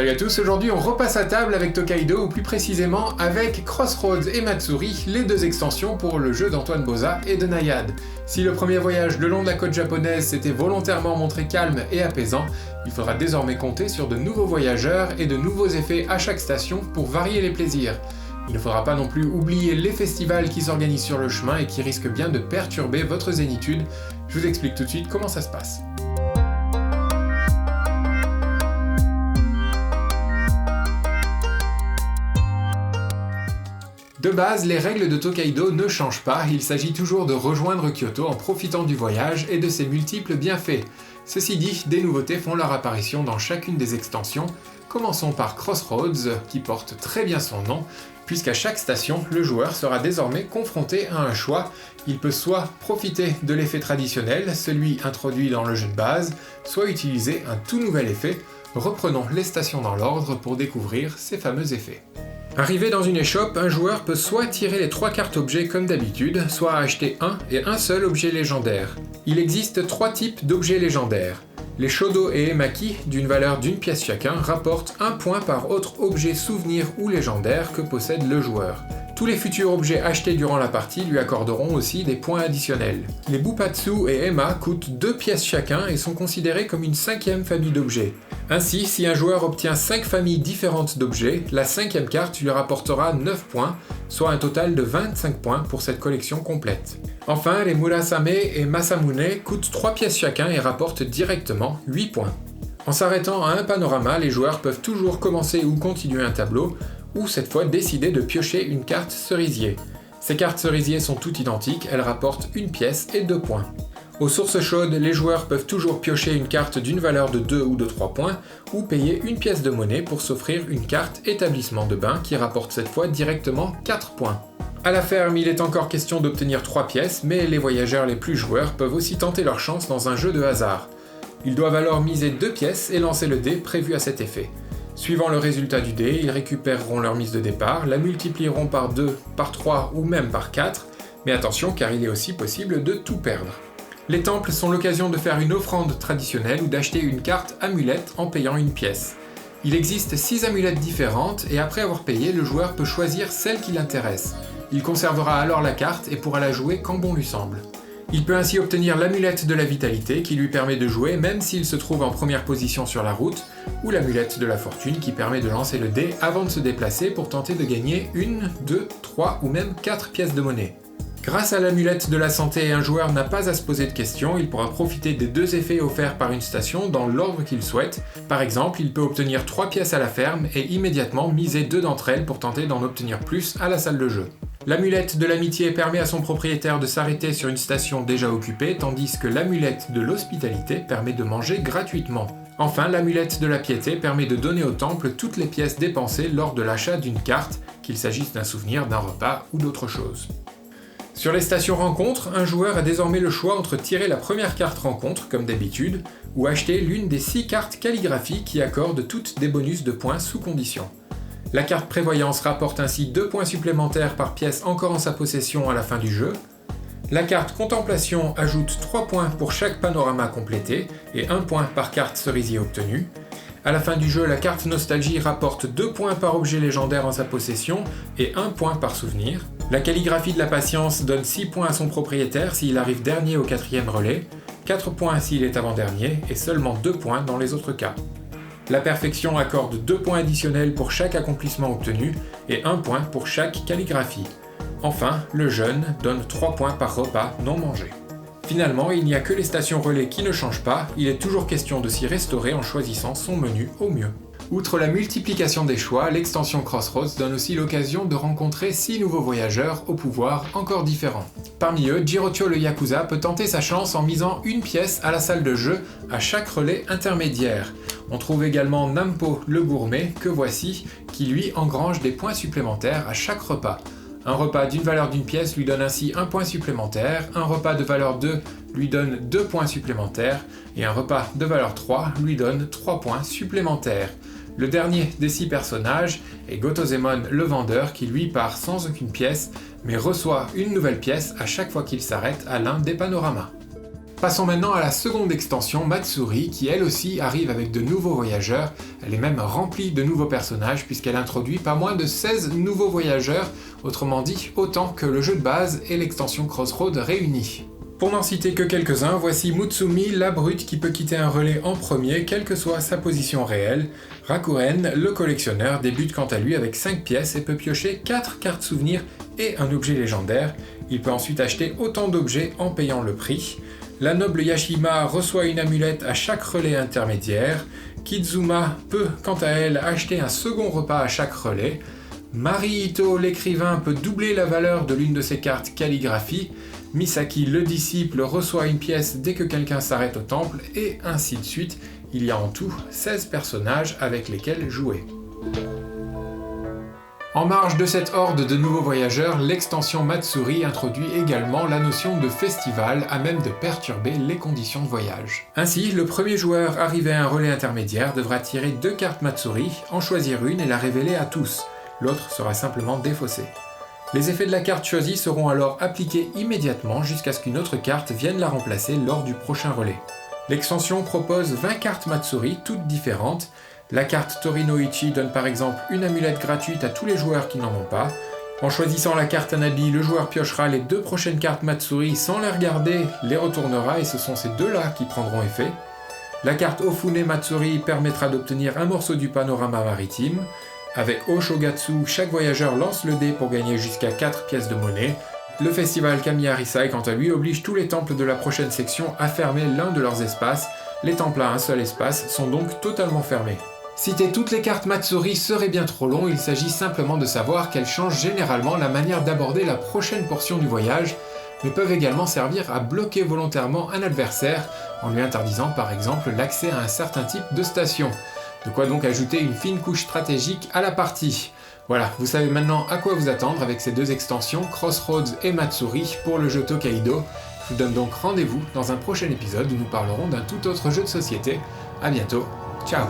Salut à tous, aujourd'hui on repasse à table avec Tokaido, ou plus précisément avec Crossroads et Matsuri, les deux extensions pour le jeu d'Antoine Boza et de Nayad. Si le premier voyage le long de la côte japonaise s'était volontairement montré calme et apaisant, il faudra désormais compter sur de nouveaux voyageurs et de nouveaux effets à chaque station pour varier les plaisirs. Il ne faudra pas non plus oublier les festivals qui s'organisent sur le chemin et qui risquent bien de perturber votre zénitude. Je vous explique tout de suite comment ça se passe. De base, les règles de Tokaido ne changent pas, il s'agit toujours de rejoindre Kyoto en profitant du voyage et de ses multiples bienfaits. Ceci dit, des nouveautés font leur apparition dans chacune des extensions. Commençons par Crossroads, qui porte très bien son nom, puisqu'à chaque station, le joueur sera désormais confronté à un choix. Il peut soit profiter de l'effet traditionnel, celui introduit dans le jeu de base, soit utiliser un tout nouvel effet. Reprenons les stations dans l'ordre pour découvrir ces fameux effets. Arrivé dans une échoppe, un joueur peut soit tirer les 3 cartes objets comme d'habitude, soit acheter un et un seul objet légendaire. Il existe 3 types d'objets légendaires. Les Shodo et Emaki, d'une valeur d'une pièce chacun, rapportent 1 point par autre objet souvenir ou légendaire que possède le joueur. Tous les futurs objets achetés durant la partie lui accorderont aussi des points additionnels. Les Bupatsu et Ema coûtent 2 pièces chacun et sont considérés comme une 5e famille d'objets. Ainsi, si un joueur obtient 5 familles différentes d'objets, la 5e carte lui rapportera 9 points, soit un total de 25 points pour cette collection complète. Enfin, les Murasame et Masamune coûtent 3 pièces chacun et rapportent directement 8 points. En s'arrêtant à un panorama, les joueurs peuvent toujours commencer ou continuer un tableau, ou cette fois décider de piocher une carte cerisier. Ces cartes cerisier sont toutes identiques, elles rapportent 1 pièce et 2 points. Aux sources chaudes, les joueurs peuvent toujours piocher une carte d'une valeur de 2 ou de 3 points, ou payer 1 pièce de monnaie pour s'offrir une carte établissement de bain qui rapporte cette fois directement 4 points. À la ferme, il est encore question d'obtenir 3 pièces, mais les voyageurs les plus joueurs peuvent aussi tenter leur chance dans un jeu de hasard. Ils doivent alors miser 2 pièces et lancer le dé prévu à cet effet. Suivant le résultat du dé, ils récupéreront leur mise de départ, la multiplieront par 2, par 3 ou même par 4, mais attention car il est aussi possible de tout perdre. Les temples sont l'occasion de faire une offrande traditionnelle ou d'acheter une carte amulette en payant 1 pièce. Il existe 6 amulettes différentes et après avoir payé, le joueur peut choisir celle qui l'intéresse. Il conservera alors la carte et pourra la jouer quand bon lui semble. Il peut ainsi obtenir l'amulette de la vitalité qui lui permet de jouer même s'il se trouve en première position sur la route, ou l'amulette de la fortune qui permet de lancer le dé avant de se déplacer pour tenter de gagner 1, 2, 3 ou même 4 pièces de monnaie. Grâce à l'amulette de la santé, un joueur n'a pas à se poser de questions, il pourra profiter des 2 effets offerts par une station dans l'ordre qu'il souhaite. Par exemple, il peut obtenir 3 pièces à la ferme et immédiatement miser 2 d'entre elles pour tenter d'en obtenir plus à la salle de jeu. L'amulette de l'amitié permet à son propriétaire de s'arrêter sur une station déjà occupée, tandis que l'amulette de l'hospitalité permet de manger gratuitement. Enfin, l'amulette de la piété permet de donner au temple toutes les pièces dépensées lors de l'achat d'une carte, qu'il s'agisse d'un souvenir, d'un repas ou d'autre chose. Sur les stations rencontres, un joueur a désormais le choix entre tirer la première carte rencontre, comme d'habitude, ou acheter l'une des 6 cartes calligraphie qui accordent toutes des bonus de points sous condition. La carte prévoyance rapporte ainsi 2 points supplémentaires par pièce encore en sa possession à la fin du jeu. La carte contemplation ajoute 3 points pour chaque panorama complété et 1 point par carte cerisier obtenue. À la fin du jeu, la carte nostalgie rapporte 2 points par objet légendaire en sa possession et 1 point par souvenir. La calligraphie de la patience donne 6 points à son propriétaire s'il arrive dernier au 4e relais, 4 points s'il est avant-dernier et seulement 2 points dans les autres cas. La perfection accorde 2 points additionnels pour chaque accomplissement obtenu et 1 point pour chaque calligraphie. Enfin, le jeûne donne 3 points par repas non mangé. Finalement, il n'y a que les stations relais qui ne changent pas, il est toujours question de s'y restaurer en choisissant son menu au mieux. Outre la multiplication des choix, l'extension Crossroads donne aussi l'occasion de rencontrer 6 nouveaux voyageurs au pouvoir encore différents. Parmi eux, Jirocho le Yakuza peut tenter sa chance en misant 1 pièce à la salle de jeu à chaque relais intermédiaire. On trouve également Nampo le gourmet, que voici, qui lui engrange des points supplémentaires à chaque repas. Un repas d'une valeur d'1 pièce lui donne ainsi 1 point supplémentaire, un repas de valeur 2 lui donne 2 points supplémentaires, et un repas de valeur 3 lui donne 3 points supplémentaires. Le dernier des 6 personnages est Gotozemon le vendeur qui lui part sans aucune pièce, mais reçoit une nouvelle pièce à chaque fois qu'il s'arrête à l'un des panoramas. Passons maintenant à la seconde extension, Matsuri, qui elle aussi arrive avec de nouveaux voyageurs. Elle est même remplie de nouveaux personnages puisqu'elle introduit pas moins de 16 nouveaux voyageurs, autrement dit autant que le jeu de base et l'extension Crossroads réunis. Pour n'en citer que quelques-uns, voici Mutsumi, la brute qui peut quitter un relais en premier, quelle que soit sa position réelle. Rakuren, le collectionneur, débute quant à lui avec 5 pièces et peut piocher 4 cartes souvenirs et un objet légendaire. Il peut ensuite acheter autant d'objets en payant le prix. La noble Yashima reçoit une amulette à chaque relais intermédiaire. Kizuma peut, quant à elle, acheter un second repas à chaque relais. Marihito, l'écrivain, peut doubler la valeur de l'une de ses cartes calligraphie. Misaki, le disciple, reçoit une pièce dès que quelqu'un s'arrête au temple, et ainsi de suite. Il y a en tout 16 personnages avec lesquels jouer. En marge de cette horde de nouveaux voyageurs, l'extension Matsuri introduit également la notion de festival à même de perturber les conditions de voyage. Ainsi, le premier joueur arrivé à un relais intermédiaire devra tirer 2 cartes Matsuri, en choisir une et la révéler à tous. L'autre sera simplement défaussée. Les effets de la carte choisie seront alors appliqués immédiatement jusqu'à ce qu'une autre carte vienne la remplacer lors du prochain relais. L'extension propose 20 cartes Matsuri, toutes différentes. La carte Torinoichi donne par exemple une amulette gratuite à tous les joueurs qui n'en ont pas. En choisissant la carte Hanabi, le joueur piochera les 2 prochaines cartes Matsuri sans les regarder, les retournera et ce sont ces 2-là qui prendront effet. La carte Ofune Matsuri permettra d'obtenir un morceau du panorama maritime. Avec Oshogatsu, chaque voyageur lance le dé pour gagner jusqu'à 4 pièces de monnaie. Le festival Kamiarisai, quant à lui, oblige tous les temples de la prochaine section à fermer l'un de leurs espaces. Les temples à un seul espace sont donc totalement fermés. Citer toutes les cartes Matsuri serait bien trop long, il s'agit simplement de savoir qu'elles changent généralement la manière d'aborder la prochaine portion du voyage, mais peuvent également servir à bloquer volontairement un adversaire, en lui interdisant par exemple l'accès à un certain type de station. De quoi donc ajouter une fine couche stratégique à la partie. Voilà, vous savez maintenant à quoi vous attendre avec ces 2 extensions, Crossroads et Matsuri, pour le jeu Tokaido. Je vous donne donc rendez-vous dans un prochain épisode où nous parlerons d'un tout autre jeu de société. A bientôt, ciao.